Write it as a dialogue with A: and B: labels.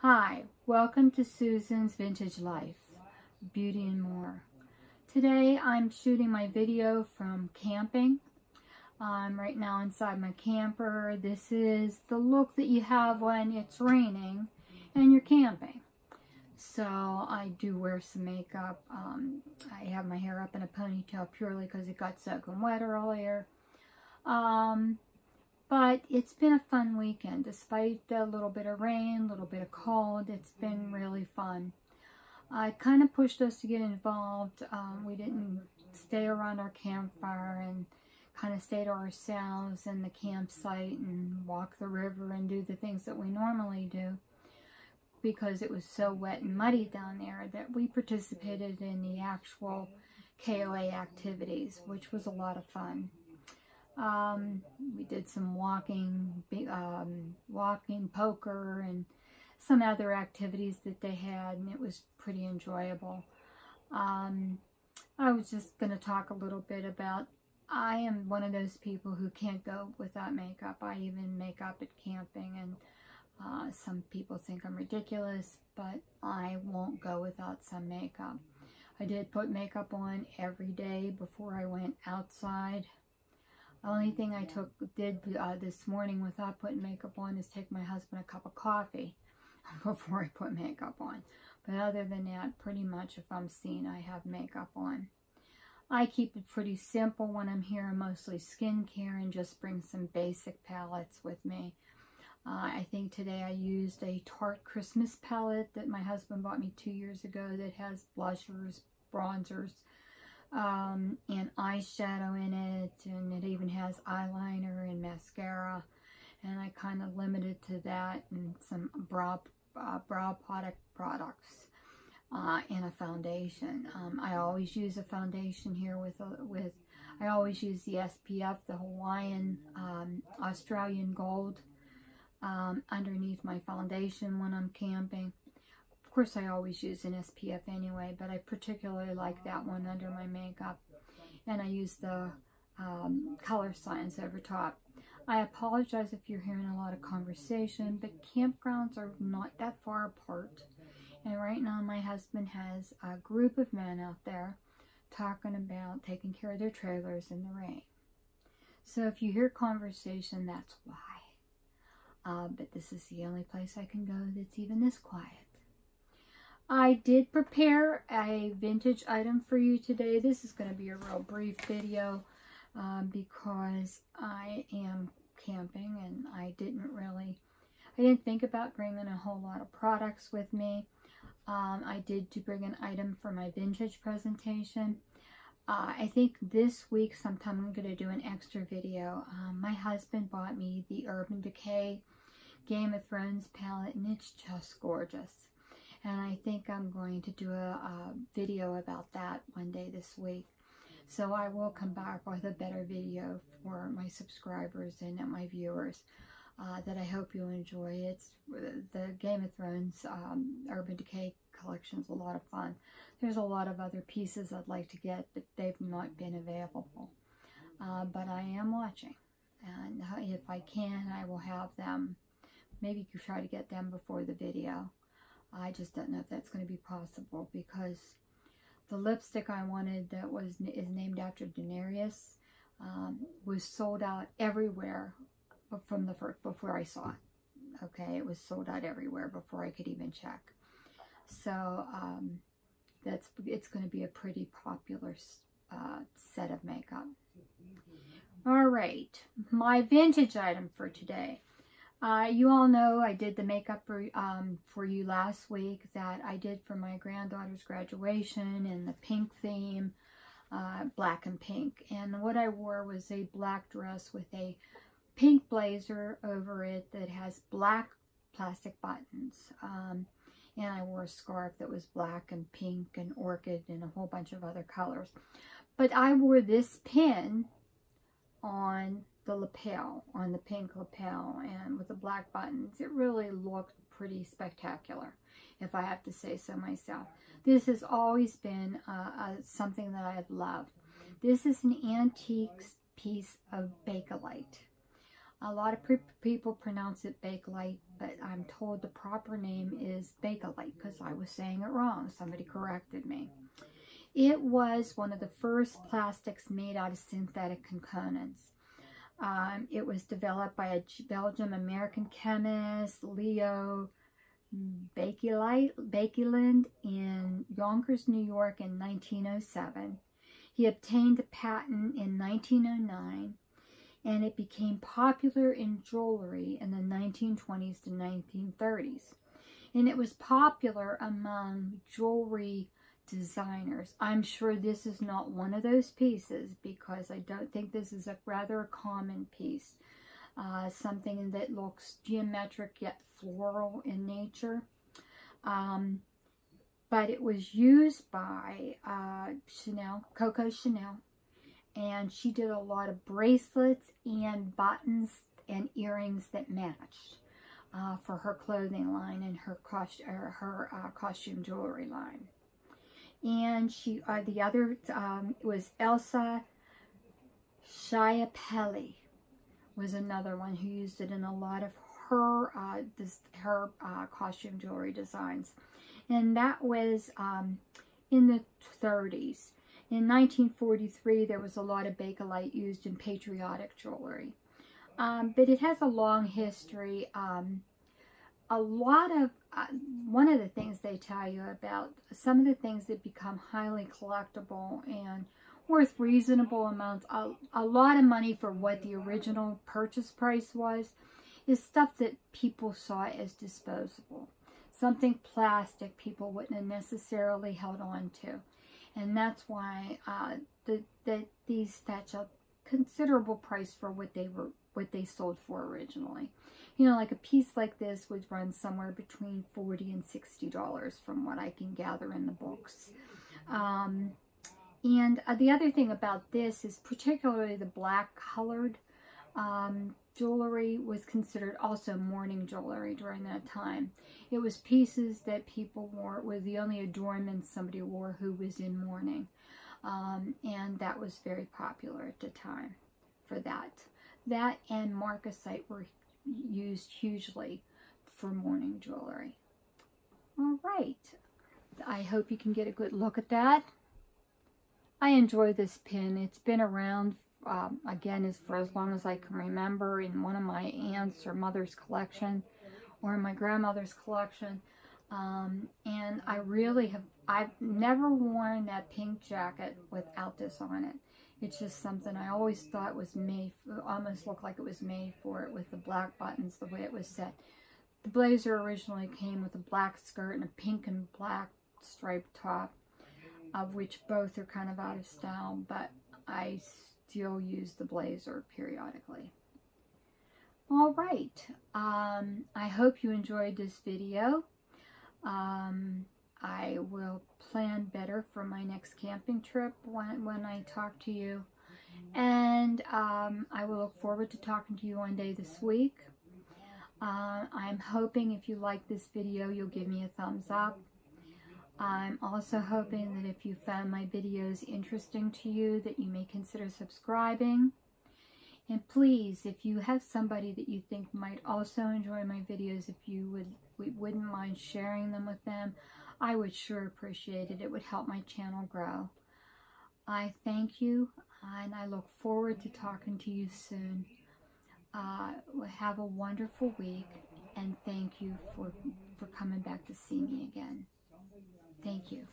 A: Hi, welcome to Susan's Vintage Life, Beauty and More. Today I'm shooting my video from camping. I'm right now inside my camper. This is the look that you have when it's raining and you're camping. So I do wear some makeup. I have my hair up in a ponytail purely because it got soaking wet earlier. But it's been a fun weekend. Despite a little bit of rain, a little bit of cold, it's been really fun. I kind of pushed us to get involved. We didn't stay around our campfire and kind of stay to ourselves in the campsite and walk the river and do the things that we normally do, because it was so wet and muddy down there that we participated in the actual KOA activities, which was a lot of fun. We did some walking, poker, and some other activities that they had, and it was pretty enjoyable. I was just going to talk a little bit about, I am one of those people who can't go without makeup. I even make up at camping, and some people think I'm ridiculous, but I won't go without some makeup. I did put makeup on every day before I went outside. The only thing I did this morning without putting makeup on is take my husband a cup of coffee before I put makeup on. But other than that, pretty much if I'm seen, I have makeup on. I keep it pretty simple when I'm here, mostly skincare, and just bring some basic palettes with me. I think today I used a Tarte Christmas palette that my husband bought me 2 years ago that has blushers, bronzers, and eyeshadow in it, and it even has eyeliner and mascara, and I kind of limited to that, and some brow products, and a foundation. I always use a foundation here I always use the SPF, the Hawaiian Australian Gold, underneath my foundation when I'm camping. Of course, I always use an SPF anyway, but I particularly like that one under my makeup. And I use the Color Science over top. I apologize if you're hearing a lot of conversation, but campgrounds are not that far apart. And right now my husband has a group of men out there talking about taking care of their trailers in the rain. So if you hear conversation, that's why. But this is the only place I can go that's even this quiet. I did prepare a vintage item for you today. This is going to be a real brief video because I am camping, and I didn't think about bringing a whole lot of products with me. I did bring an item for my vintage presentation. I think this week sometime I'm going to do an extra video. My husband bought me the Urban Decay Game of Thrones palette, and it's just gorgeous. And I think I'm going to do a video about that one day this week. So I will come back with a better video for my subscribers and my viewers that I hope you'll enjoy. It's the Game of Thrones Urban Decay collection is a lot of fun. There's a lot of other pieces I'd like to get, but they've not been available. But I am watching. And if I can, I will have them. Maybe you could try to get them before the video. I just don't know if that's going to be possible, because the lipstick I wanted that is named after Daenerys was sold out everywhere before I saw it. Okay, it was sold out everywhere before I could even check. So it's going to be a pretty popular set of makeup. All right, my vintage item for today. You all know I did the makeup for you last week that I did for my granddaughter's graduation in the pink theme, black and pink. And what I wore was a black dress with a pink blazer over it that has black plastic buttons. And I wore a scarf that was black and pink and orchid and a whole bunch of other colors. But I wore this pin on the lapel, on the pink lapel, and with the black buttons. It really looked pretty spectacular, if I have to say so myself. This has always been something that I have loved. This is an antique piece of Bakelite. A lot of people pronounce it Bakelite, but I'm told the proper name is Bakelite because I was saying it wrong. Somebody corrected me. It was one of the first plastics made out of synthetic components. It was developed by a Belgian-American chemist, Leo Baekeland, in Yonkers, New York in 1907. He obtained a patent in 1909, and it became popular in jewelry in the 1920s to 1930s. And it was popular among jewelry designers. I'm sure this is not one of those pieces because I don't think this is a rather common piece. Something that looks geometric yet floral in nature. But it was used by Coco Chanel. And she did a lot of bracelets and buttons and earrings that matched for her clothing line and her costume jewelry line. And the other was Elsa Schiaparelli was another one who used it in a lot of her costume jewelry designs. And that was in the 30s. In 1943, there was a lot of Bakelite used in patriotic jewelry. But it has a long history. One of the things they tell you about, some of the things that become highly collectible and worth reasonable amounts, a lot of money for what the original purchase price was, is stuff that people saw as disposable. Something plastic people wouldn't have necessarily held on to. And that's why these fetch a considerable price for what they sold for originally. You know, like a piece like this would run somewhere between $40 and $60 from what I can gather in the books. And the other thing about this is particularly the black colored jewelry was considered also mourning jewelry during that time. It was pieces that people wore, were the only adornments somebody wore who was in mourning. And that was very popular at the time for that. That and marcasite were used hugely for mourning jewelry. All right. I hope you can get a good look at that. I enjoy this pin. It's been around, again, for as long as I can remember, in one of my aunt's or mother's collection or in my grandmother's collection. And I really I've never worn that pink jacket without this on it. It's just something I always thought was made, almost looked like it was made for it, with the black buttons, the way it was set. The blazer originally came with a black skirt and a pink and black striped top, of which both are kind of out of style, but I still use the blazer periodically. All right, I hope you enjoyed this video. I will plan better for my next camping trip when I talk to you. And I will look forward to talking to you one day this week. I'm hoping if you like this video, you'll give me a thumbs up. I'm also hoping that if you found my videos interesting to you, that you may consider subscribing. And please, if you have somebody that you think might also enjoy my videos, if you wouldn't mind sharing them with them, I would sure appreciate it. It would help my channel grow. I thank you, and I look forward to talking to you soon. Have a wonderful week, and thank you for coming back to see me again. Thank you.